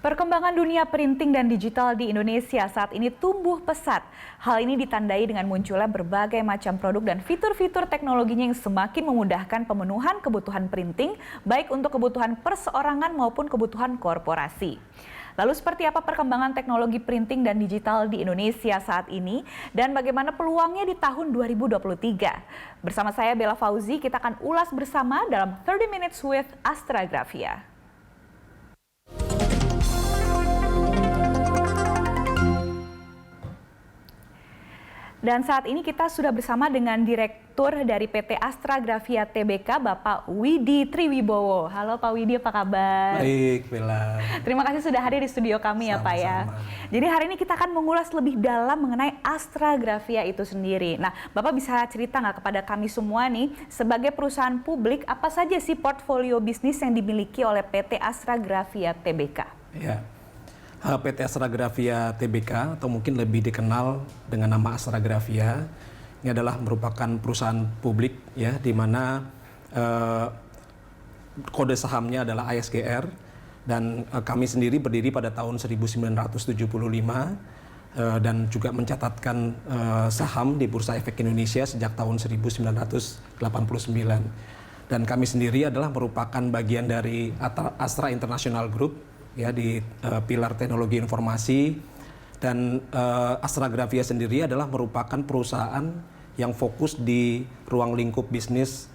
Perkembangan dunia printing dan digital di Indonesia saat ini tumbuh pesat. Hal ini ditandai dengan munculnya berbagai macam produk dan fitur-fitur teknologinya yang semakin memudahkan pemenuhan kebutuhan printing, baik untuk kebutuhan perseorangan maupun kebutuhan korporasi. Lalu seperti apa perkembangan teknologi printing dan digital di Indonesia saat ini dan bagaimana peluangnya di tahun 2023? Bersama saya Bella Fauzi, kita akan ulas bersama dalam 30 Minutes with Astragrafia. Dan saat ini kita sudah bersama dengan Direktur dari PT Astragrafia Tbk, Bapak Widi Triwibowo. Halo Pak Widi, apa kabar? Baik, Bella. Terima kasih sudah hadir di studio kami ya Pak ya. Jadi hari ini kita akan mengulas lebih dalam mengenai Astragrafia itu sendiri. Nah, Bapak bisa cerita nggak kepada kami semua nih, sebagai perusahaan publik, apa saja sih portfolio bisnis yang dimiliki oleh PT Astragrafia Tbk? Ya. PT Astragrafia Tbk atau mungkin lebih dikenal dengan nama Astragrafia ini adalah merupakan perusahaan publik ya, di mana kode sahamnya adalah ASGR dan kami sendiri berdiri pada tahun 1975 dan juga mencatatkan saham di Bursa Efek Indonesia sejak tahun 1989. Dan kami sendiri adalah merupakan bagian dari Astra International Group ya, di pilar teknologi informasi, dan Astragrafia sendiri adalah merupakan perusahaan yang fokus di ruang lingkup bisnis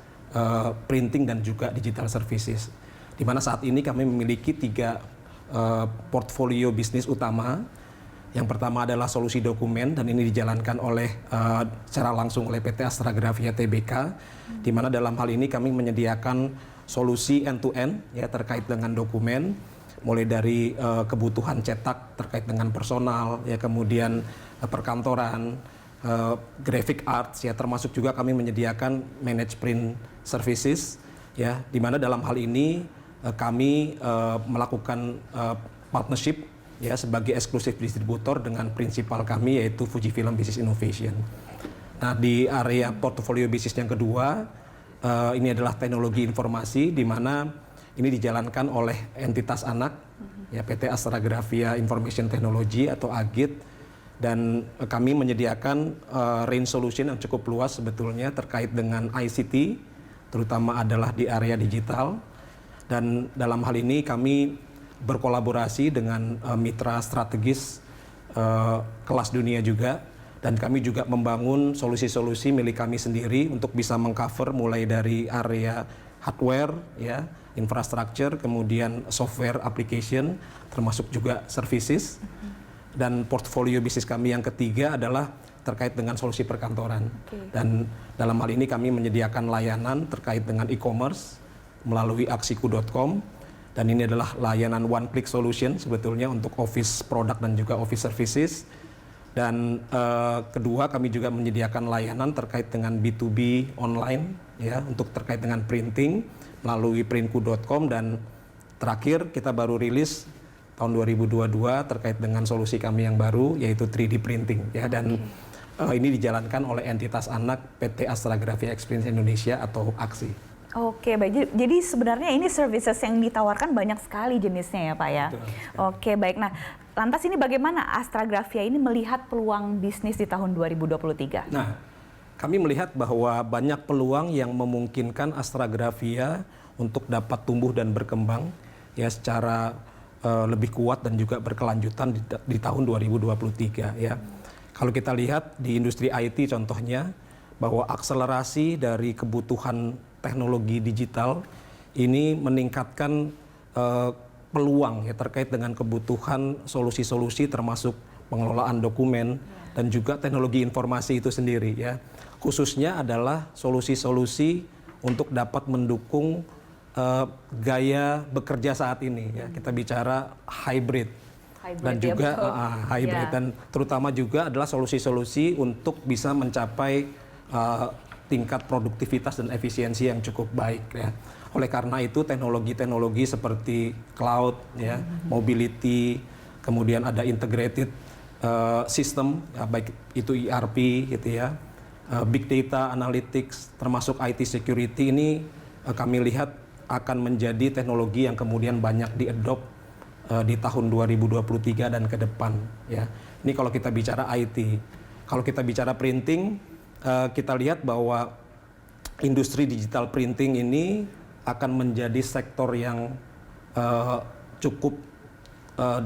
printing dan juga digital services, di mana saat ini kami memiliki 3 portfolio bisnis utama. Yang pertama adalah solusi dokumen, dan ini dijalankan oleh secara langsung oleh PT Astragrafia Tbk, di mana dalam hal ini kami menyediakan solusi end-to-end ya, terkait dengan dokumen, mulai dari kebutuhan cetak terkait dengan personal, ya, kemudian perkantoran, graphic arts, ya, termasuk juga kami menyediakan managed print services, ya, di mana dalam hal ini kami melakukan partnership ya sebagai eksklusif distributor dengan prinsipal kami yaitu Fujifilm Business Innovation. Nah, di area portofolio bisnis yang kedua ini adalah teknologi informasi, di mana ini dijalankan oleh entitas anak ya, PT Astragrafia Information Technology atau AGIT, dan kami menyediakan range solution yang cukup luas sebetulnya terkait dengan ICT, terutama adalah di area digital. Dan dalam hal ini kami berkolaborasi dengan mitra strategis kelas dunia juga, dan kami juga membangun solusi-solusi milik kami sendiri untuk bisa mengcover mulai dari area hardware ya, infrastructure, kemudian software application, termasuk juga services. Dan portfolio bisnis kami yang ketiga adalah terkait dengan solusi perkantoran. Dan dalam hal ini kami menyediakan layanan terkait dengan e-commerce melalui aksiku.com, dan ini adalah layanan one click solution sebetulnya untuk office product dan juga office services. Dan kedua, kami juga menyediakan layanan terkait dengan B2B online ya, untuk terkait dengan printing melalui printku.com, dan terakhir kita baru rilis tahun 2022 terkait dengan solusi kami yang baru yaitu 3D printing ya, dan ini dijalankan oleh entitas anak PT Astragrafia Experience Indonesia atau AXI. Oke, baik. Jadi sebenarnya ini services yang ditawarkan banyak sekali jenisnya ya Pak ya. Betul. Oke, baik. Nah, lantas ini bagaimana Astragrafia ini melihat peluang bisnis di tahun 2023? Nah, kami melihat bahwa banyak peluang yang memungkinkan Astragrafia untuk dapat tumbuh dan berkembang ya secara lebih kuat dan juga berkelanjutan di tahun 2023 ya. Kalau kita lihat di industri IT contohnya, bahwa akselerasi dari kebutuhan teknologi digital ini meningkatkan peluang ya terkait dengan kebutuhan solusi-solusi termasuk pengelolaan dokumen dan juga teknologi informasi itu sendiri ya. Khususnya adalah solusi-solusi untuk dapat mendukung gaya bekerja saat ini ya. Kita bicara hybrid dan juga hybrid, dan terutama juga adalah solusi-solusi untuk bisa mencapai tingkat produktivitas dan efisiensi yang cukup baik ya. Oleh karena itu teknologi-teknologi seperti cloud ya, mobility, kemudian ada integrated system ya, baik itu ERP gitu ya, big data analytics, termasuk IT security, ini kami lihat akan menjadi teknologi yang kemudian banyak diadopt di tahun 2023 dan ke depan ya. Ini kalau kita bicara IT. Kalau kita bicara printing, kita lihat bahwa industri digital printing ini akan menjadi sektor yang cukup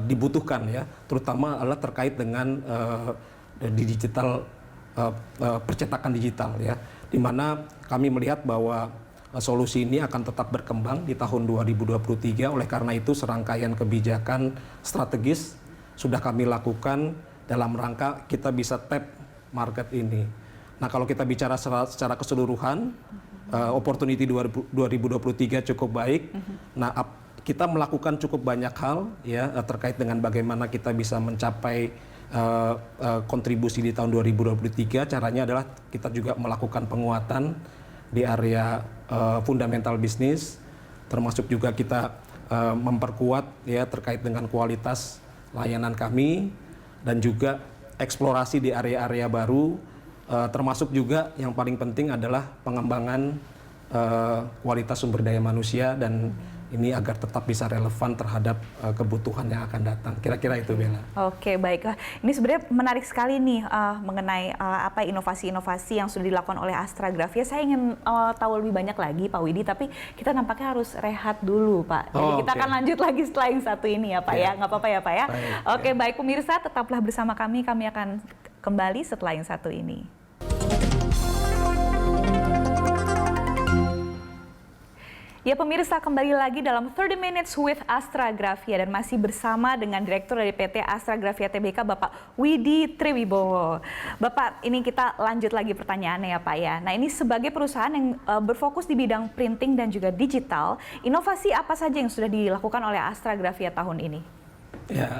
dibutuhkan ya, terutama adalah terkait dengan di digital percetakan digital ya, di mana kami melihat bahwa solusi ini akan tetap berkembang di tahun 2023. Oleh karena itu serangkaian kebijakan strategis sudah kami lakukan dalam rangka kita bisa tap market ini. Nah kalau kita bicara secara keseluruhan, opportunity 2023 cukup baik. Nah kita melakukan cukup banyak hal ya terkait dengan bagaimana kita bisa mencapai kontribusi di tahun 2023. Caranya adalah kita juga melakukan penguatan di area fundamental bisnis, termasuk juga kita memperkuat ya terkait dengan kualitas layanan kami dan juga eksplorasi di area-area baru, termasuk juga yang paling penting adalah pengembangan kualitas sumber daya manusia dan ini agar tetap bisa relevan terhadap kebutuhan yang akan datang. Kira-kira itu, Bella. Oke, baik. Ini sebenarnya menarik sekali nih mengenai apa inovasi-inovasi yang sudah dilakukan oleh Astragrafia. Saya ingin tahu lebih banyak lagi, Pak Widi, tapi kita nampaknya harus rehat dulu, Pak. Jadi kita akan lanjut lagi setelah yang satu ini ya, Pak ya. Nggak apa-apa ya, Pak ya. Baik, Oke, baik pemirsa, tetaplah bersama kami. Kami akan kembali setelah yang satu ini. Ya pemirsa, kembali lagi dalam 30 Minutes with Astragrafia dan masih bersama dengan Direktur dari PT Astragrafia Tbk, Bapak Widi Triwibowo. Bapak, ini kita lanjut lagi pertanyaannya ya Pak ya. Nah ini sebagai perusahaan yang berfokus di bidang printing dan juga digital, inovasi apa saja yang sudah dilakukan oleh Astragrafia tahun ini? Ya,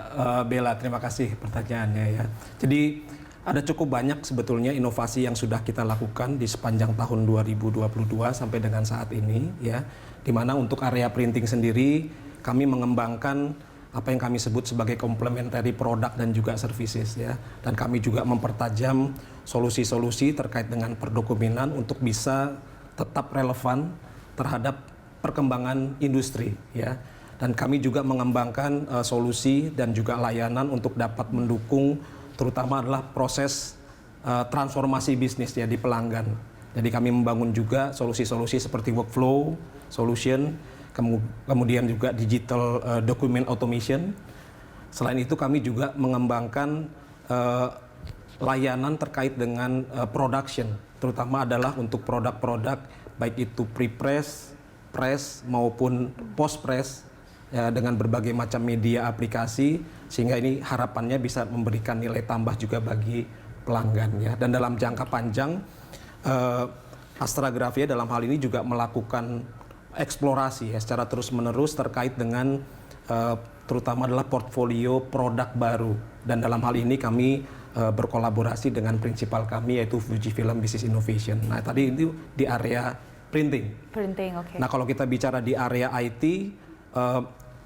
Bella, terima kasih pertanyaannya ya. Jadi ada cukup banyak sebetulnya inovasi yang sudah kita lakukan di sepanjang tahun 2022 sampai dengan saat ini ya. Di mana untuk area printing sendiri kami mengembangkan apa yang kami sebut sebagai complementary product dan juga services ya. Dan kami juga mempertajam solusi-solusi terkait dengan perdokumenan untuk bisa tetap relevan terhadap perkembangan industri ya. Dan kami juga mengembangkan solusi dan juga layanan untuk dapat mendukung terutama adalah proses transformasi bisnis ya di pelanggan. Jadi kami membangun juga solusi-solusi seperti workflow solution, kemudian juga digital document automation. Selain itu kami juga mengembangkan layanan terkait dengan production, terutama adalah untuk produk-produk baik itu pre-press, press maupun post-press ya, dengan berbagai macam media aplikasi, sehingga ini harapannya bisa memberikan nilai tambah juga bagi pelanggan ya. Dan dalam jangka panjang Astragrafia dalam hal ini juga melakukan eksplorasi ya secara terus-menerus terkait dengan terutama adalah portfolio produk baru. Dan dalam hal ini kami berkolaborasi dengan prinsipal kami yaitu Fujifilm Business Innovation. Nah tadi itu di area printing. Printing, oke. Nah kalau kita bicara di area IT,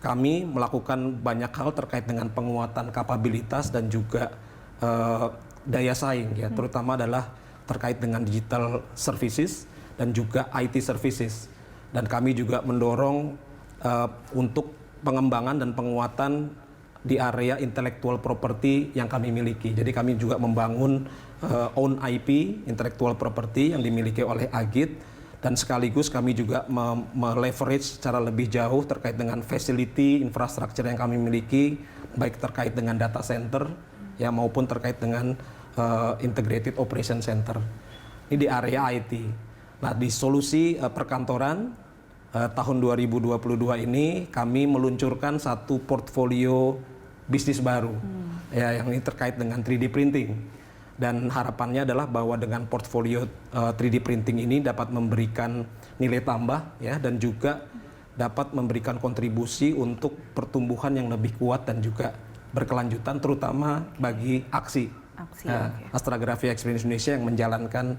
kami melakukan banyak hal terkait dengan penguatan kapabilitas dan juga daya saing ya, terutama adalah terkait dengan digital services dan juga IT services. Dan kami juga mendorong untuk pengembangan dan penguatan di area intellectual property yang kami miliki. Jadi kami juga membangun own IP, intellectual property yang dimiliki oleh Agit, dan sekaligus kami juga meleverage secara lebih jauh terkait dengan facility, infrastruktur yang kami miliki, baik terkait dengan data center ya maupun terkait dengan integrated operation center. Ini di area IT. Nah di solusi perkantoran tahun 2022 ini kami meluncurkan satu portfolio bisnis baru ya yang ini terkait dengan 3D printing. Dan harapannya adalah bahwa dengan portfolio 3D printing ini dapat memberikan nilai tambah ya dan juga dapat memberikan kontribusi untuk pertumbuhan yang lebih kuat dan juga berkelanjutan terutama bagi aksi. Astragrafia Experience Indonesia yang menjalankan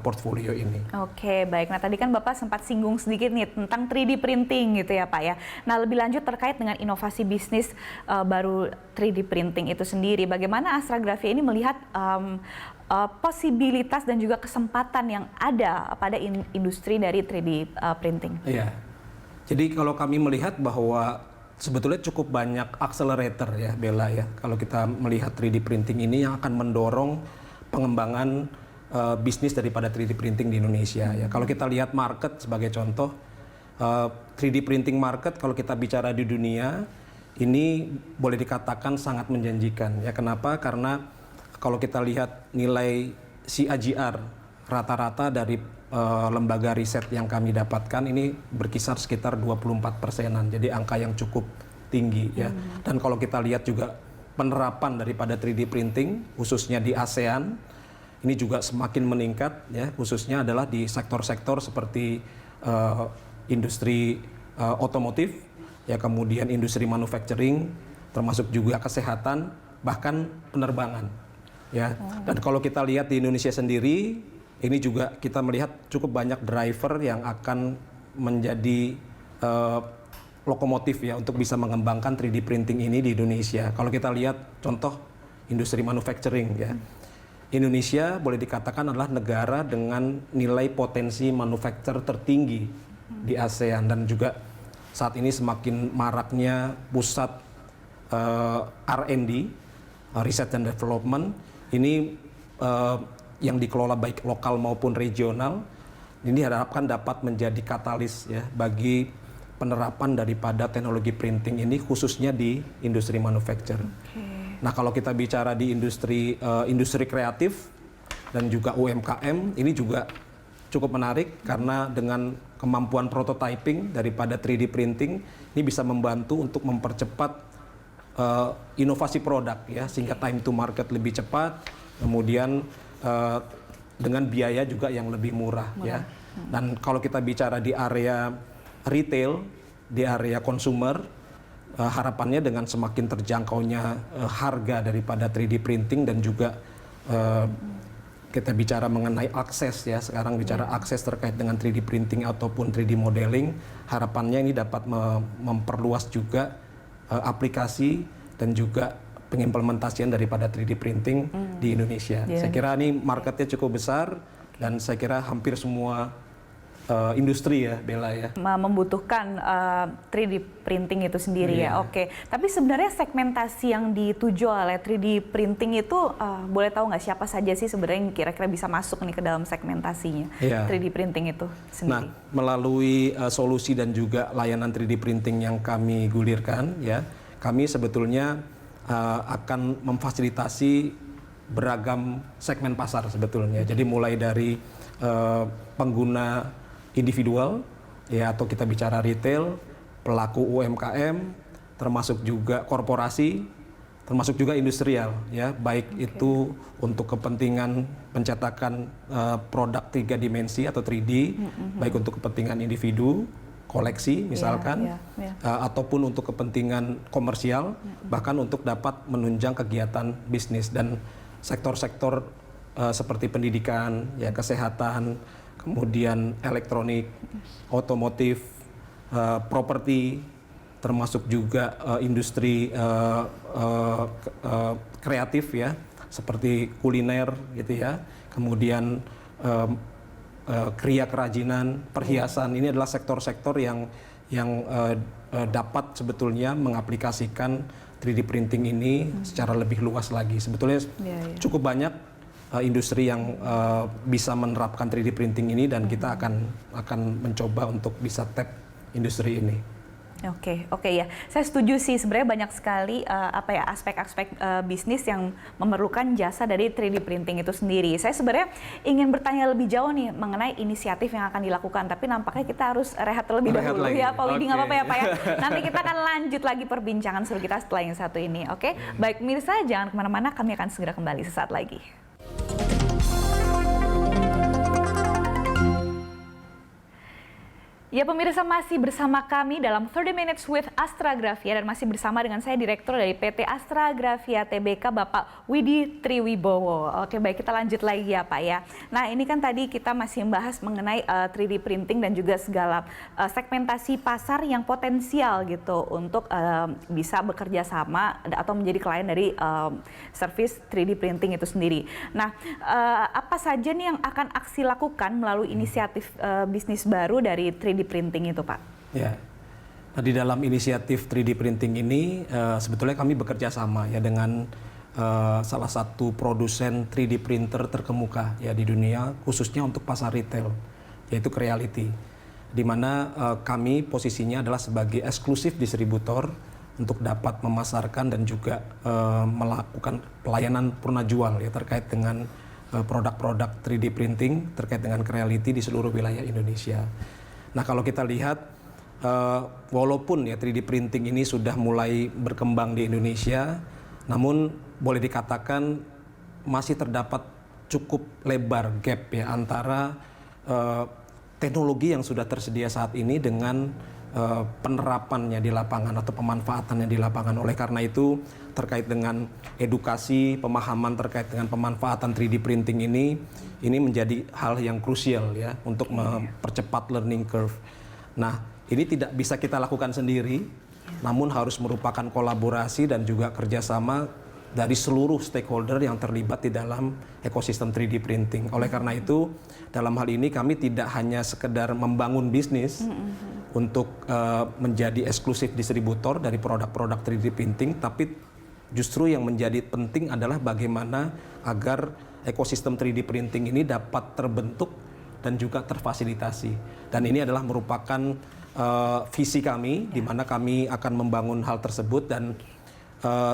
portfolio ini. Oke, baik. Nah tadi kan Bapak sempat singgung sedikit nih tentang 3D printing gitu ya Pak ya. Nah lebih lanjut terkait dengan inovasi bisnis baru 3D printing itu sendiri. Bagaimana Astragrafia ini melihat posibilitas dan juga kesempatan yang ada pada industri dari 3D printing? Iya. Jadi kalau kami melihat bahwa sebetulnya cukup banyak accelerator ya Bella ya. Kalau kita melihat 3D printing ini yang akan mendorong pengembangan bisnis daripada 3D printing di Indonesia ya. Kalau kita lihat market sebagai contoh, 3D printing market kalau kita bicara di dunia ini boleh dikatakan sangat menjanjikan ya. Kenapa? Karena kalau kita lihat nilai CAGR rata-rata dari lembaga riset yang kami dapatkan ini berkisar sekitar 24%-an, jadi angka yang cukup tinggi ya. Dan kalau kita lihat juga penerapan daripada 3D printing khususnya di ASEAN ini juga semakin meningkat ya, khususnya adalah di sektor-sektor seperti industri otomotif ya, kemudian industri manufacturing, termasuk juga kesehatan, bahkan penerbangan ya. Dan kalau kita lihat di Indonesia sendiri ini juga kita melihat cukup banyak driver yang akan menjadi lokomotif ya untuk bisa mengembangkan 3D printing ini di Indonesia. Kalau kita lihat contoh industri manufacturing ya, Indonesia boleh dikatakan adalah negara dengan nilai potensi manufaktur tertinggi di ASEAN, dan juga saat ini semakin maraknya pusat R&D, Research and Development, ini yang dikelola baik lokal maupun regional, ini diharapkan dapat menjadi katalis ya bagi penerapan daripada teknologi printing ini khususnya di industri manufacture. Nah kalau kita bicara di industri kreatif dan juga UMKM ini juga cukup menarik karena dengan kemampuan prototyping daripada 3D printing ini bisa membantu untuk mempercepat inovasi produk ya, sehingga time to market lebih cepat, kemudian dengan biaya juga yang lebih murah ya. Dan kalau kita bicara di area retail, di area consumer, harapannya dengan semakin terjangkaunya harga daripada 3D printing dan juga kita bicara mengenai akses ya, sekarang bicara akses terkait dengan 3D printing ataupun 3D modeling, harapannya ini dapat memperluas juga aplikasi dan juga pengimplementasian daripada 3D printing di Indonesia. Saya kira ini marketnya cukup besar dan saya kira hampir semua industri ya Bella ya membutuhkan 3D printing itu sendiri ya. Oke. Tapi sebenarnya segmentasi yang dituju oleh 3D printing itu boleh tahu nggak siapa saja sih sebenarnya yang kira-kira bisa masuk nih ke dalam segmentasinya 3D printing itu sendiri? Nah, melalui solusi dan juga layanan 3D printing yang kami gulirkan ya, kami sebetulnya akan memfasilitasi beragam segmen pasar sebetulnya. Jadi mulai dari pengguna individual ya, atau kita bicara retail, pelaku UMKM, termasuk juga korporasi, termasuk juga industrial ya, baik itu untuk kepentingan pencetakan produk 3 dimensi atau 3D, baik untuk kepentingan individu, koleksi misalkan, ataupun untuk kepentingan komersial, bahkan untuk dapat menunjang kegiatan bisnis. Dan sektor-sektor seperti pendidikan, ya, kesehatan, kemudian elektronik, otomotif, properti, termasuk juga industri kreatif ya, seperti kuliner gitu ya, kemudian kriya kerajinan, perhiasan. Ini adalah sektor-sektor yang dapat sebetulnya mengaplikasikan 3D printing ini secara lebih luas lagi. Sebetulnya cukup banyak industri yang bisa menerapkan 3D printing ini, dan kita akan mencoba untuk bisa tap industri ini. Oke ya, saya setuju sih, sebenarnya banyak sekali aspek-aspek bisnis yang memerlukan jasa dari 3D printing itu sendiri. Saya sebenarnya ingin bertanya lebih jauh nih mengenai inisiatif yang akan dilakukan, tapi nampaknya kita harus rehat terlebih dahulu ya Pak Widi, nggak apa-apa ya Pak ya. Nanti kita akan lanjut lagi perbincangan seru kita setelah yang satu ini. Oke, baik pemirsa, jangan kemana-mana, kami akan segera kembali sesaat lagi. Ya pemirsa, masih bersama kami dalam 30 Minutes with Astragrafia, dan masih bersama dengan saya Direktur dari PT Astragrafia Tbk, Bapak Widi Triwibowo. Oke baik, kita lanjut lagi ya Pak ya. Nah ini kan tadi kita masih membahas mengenai 3D printing dan juga segala segmentasi pasar yang potensial gitu untuk bisa bekerja sama atau menjadi klien dari service 3D printing itu sendiri. Nah apa saja nih yang akan Aksi lakukan melalui inisiatif bisnis baru dari 3D printing itu Pak? Ya, Nah, di dalam inisiatif 3D printing ini sebetulnya kami bekerja sama ya dengan salah satu produsen 3D printer terkemuka ya di dunia, khususnya untuk pasar retail, yaitu Creality, di mana kami posisinya adalah sebagai eksklusif distributor untuk dapat memasarkan dan juga melakukan pelayanan purna jual ya terkait dengan produk-produk 3D printing terkait dengan Creality di seluruh wilayah Indonesia. Nah, kalau kita lihat walaupun ya 3D printing ini sudah mulai berkembang di Indonesia, namun boleh dikatakan masih terdapat cukup lebar gap ya antara teknologi yang sudah tersedia saat ini dengan penerapannya di lapangan atau pemanfaatannya di lapangan. Oleh karena itu, terkait dengan edukasi, pemahaman terkait dengan pemanfaatan 3D printing ini menjadi hal yang krusial ya untuk mempercepat learning curve. Nah, ini tidak bisa kita lakukan sendiri, namun harus merupakan kolaborasi dan juga kerjasama dari seluruh stakeholder yang terlibat di dalam ekosistem 3D printing. Oleh karena itu, dalam hal ini kami tidak hanya sekedar membangun bisnis untuk menjadi eksklusif distributor dari produk-produk 3D printing, tapi justru yang menjadi penting adalah bagaimana agar ekosistem 3D printing ini dapat terbentuk dan juga terfasilitasi. Dan ini adalah merupakan visi kami, di mana kami akan membangun hal tersebut dan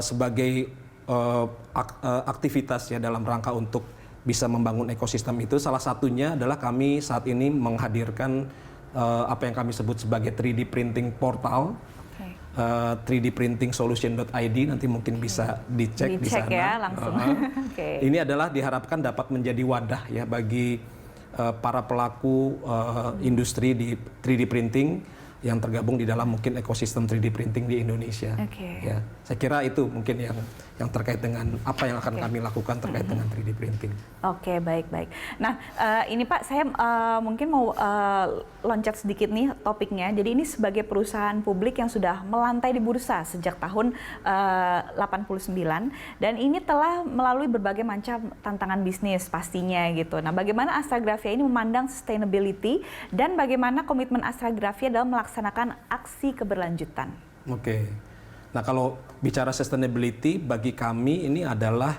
sebagai aktivitas ya dalam rangka untuk bisa membangun ekosistem itu, salah satunya adalah kami saat ini menghadirkan apa yang kami sebut sebagai 3D printing portal, 3D printing solution.id, nanti mungkin bisa dicek di sana ya langsung. Ini adalah diharapkan dapat menjadi wadah ya bagi para pelaku industri di 3D printing yang tergabung di dalam mungkin ekosistem 3D printing di Indonesia. Ya, saya kira itu mungkin yang terkait dengan apa yang akan kami lakukan terkait dengan 3D printing. Oke, baik. Nah, ini Pak, saya mungkin mau loncat sedikit nih topiknya. Jadi ini sebagai perusahaan publik yang sudah melantai di bursa sejak tahun 89 dan ini telah melalui berbagai macam tantangan bisnis pastinya gitu. Nah, bagaimana Astragrafia ini memandang sustainability dan bagaimana komitmen Astragrafia dalam melaksanakan aksi keberlanjutan? Oke. Nah, kalau bicara sustainability bagi kami ini adalah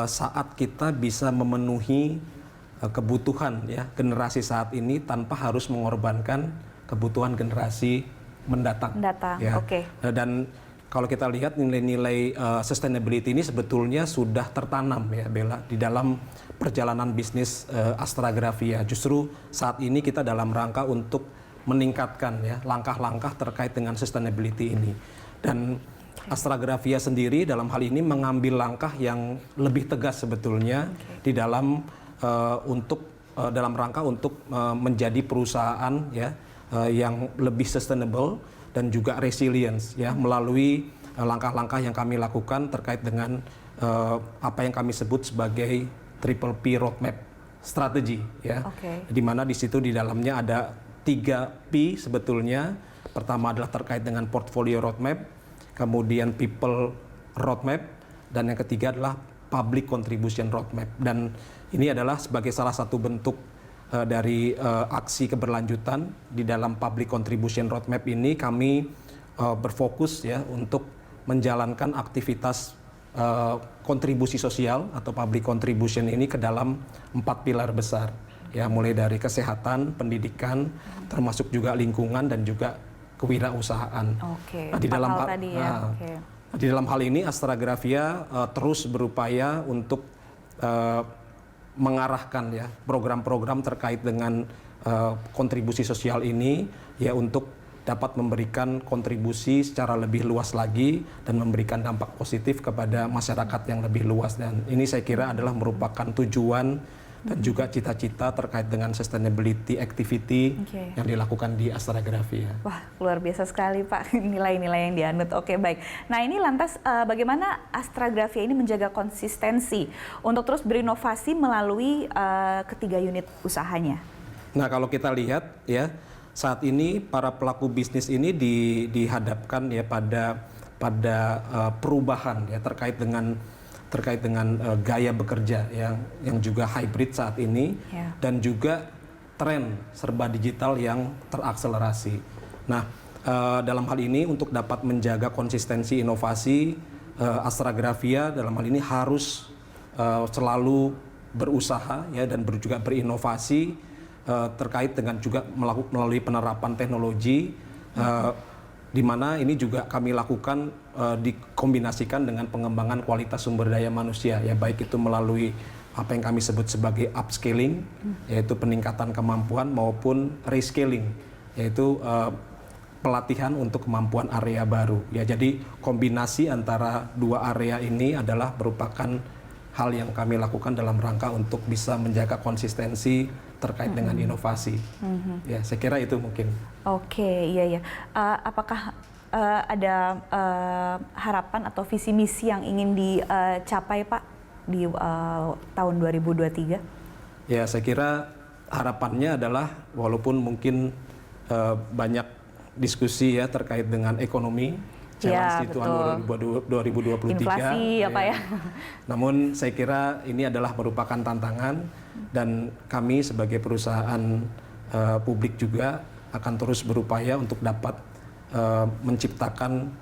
saat kita bisa memenuhi kebutuhan ya generasi saat ini tanpa harus mengorbankan kebutuhan generasi mendatang. Ya. Dan kalau kita lihat nilai-nilai sustainability ini sebetulnya sudah tertanam ya Bella di dalam perjalanan bisnis Astragrafia. Justru saat ini kita dalam rangka untuk meningkatkan ya langkah-langkah terkait dengan sustainability ini. Dan Astragrafia sendiri dalam hal ini mengambil langkah yang lebih tegas sebetulnya di dalam dalam rangka untuk menjadi perusahaan ya yang lebih sustainable dan juga resilience ya melalui langkah-langkah yang kami lakukan terkait dengan apa yang kami sebut sebagai Triple P Roadmap Strategi ya. Di mana di situ di dalamnya ada 3 P sebetulnya. Pertama adalah terkait dengan portfolio roadmap, kemudian people roadmap, dan yang ketiga adalah public contribution roadmap. Dan ini adalah sebagai salah satu bentuk dari aksi keberlanjutan di dalam public contribution roadmap ini kami berfokus ya untuk menjalankan aktivitas kontribusi sosial atau public contribution ini ke dalam 4 pilar besar. Ya, mulai dari kesehatan, pendidikan, termasuk juga lingkungan dan juga kewirausahaan. Nah, di dalam hal ini Astragrafia terus berupaya untuk mengarahkan ya program-program terkait dengan kontribusi sosial ini ya untuk dapat memberikan kontribusi secara lebih luas lagi dan memberikan dampak positif kepada masyarakat yang lebih luas. Dan ini saya kira adalah merupakan tujuan dan juga cita-cita terkait dengan sustainability activity yang dilakukan di Astragrafia. Wah, luar biasa sekali Pak, nilai-nilai yang dianut. Oke, baik. Nah, ini lantas bagaimana Astragrafia ini menjaga konsistensi untuk terus berinovasi melalui ketiga unit usahanya? Nah, kalau kita lihat ya, saat ini para pelaku bisnis ini dihadapkan ya pada perubahan ya terkait dengan gaya bekerja yang juga hybrid saat ini dan juga tren serba digital yang terakselerasi. Nah, dalam hal ini untuk dapat menjaga konsistensi inovasi, Astragrafia dalam hal ini harus selalu berusaha ya dan juga berinovasi terkait dengan juga melalui penerapan teknologi, di mana ini juga kami lakukan dikombinasikan dengan pengembangan kualitas sumber daya manusia ya, baik itu melalui apa yang kami sebut sebagai upscaling, yaitu peningkatan kemampuan, maupun rescaling, yaitu pelatihan untuk kemampuan area baru ya. Jadi kombinasi antara dua area ini adalah merupakan hal yang kami lakukan dalam rangka untuk bisa menjaga konsistensi terkait dengan inovasi. Ya, saya kira itu mungkin. Oke, iya. Apakah ada harapan atau visi misi yang ingin dicapai Pak di tahun 2023? Ya, saya kira harapannya adalah walaupun mungkin banyak diskusi ya terkait dengan ekonomi, challenge di tahun 2023. Inflasi apa ya? Namun saya kira ini adalah merupakan tantangan dan kami sebagai perusahaan publik juga akan terus berupaya untuk dapat menciptakan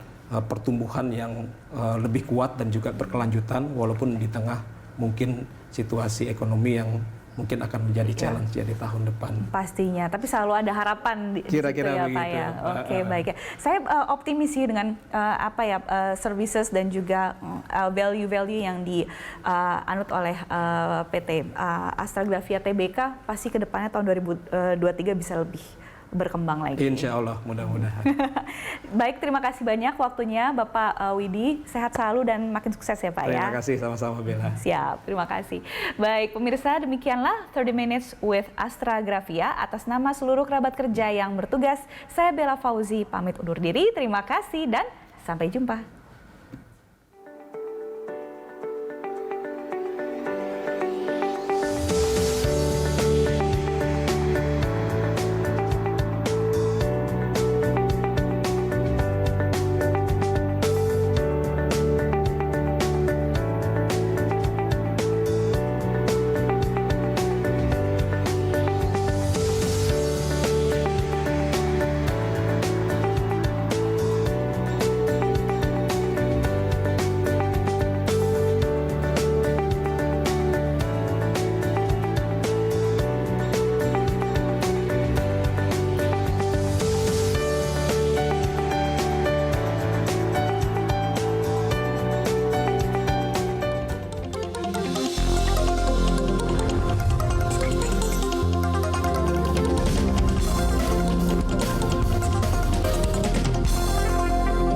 pertumbuhan yang lebih kuat dan juga berkelanjutan walaupun di tengah mungkin situasi ekonomi yang mungkin akan menjadi challenge ya di tahun depan. Pastinya, tapi selalu ada harapan di Kira-kira situ ya begitu. Pak ya. Oke, baik ya. Saya optimis sih dengan services dan juga value-value yang dianut oleh PT Astragrafia Tbk, pasti ke depannya tahun 2023 bisa lebih berkembang lagi. Insya Allah, mudah-mudahan. Baik, terima kasih banyak waktunya Bapak Widi. Sehat selalu dan makin sukses ya Pak ya. Terima kasih, sama-sama Bella. Siap, terima kasih. Baik, pemirsa, demikianlah 30 Minutes with Astragrafia. Atas nama seluruh kerabat kerja yang bertugas, saya Bella Fauzi pamit undur diri. Terima kasih dan sampai jumpa.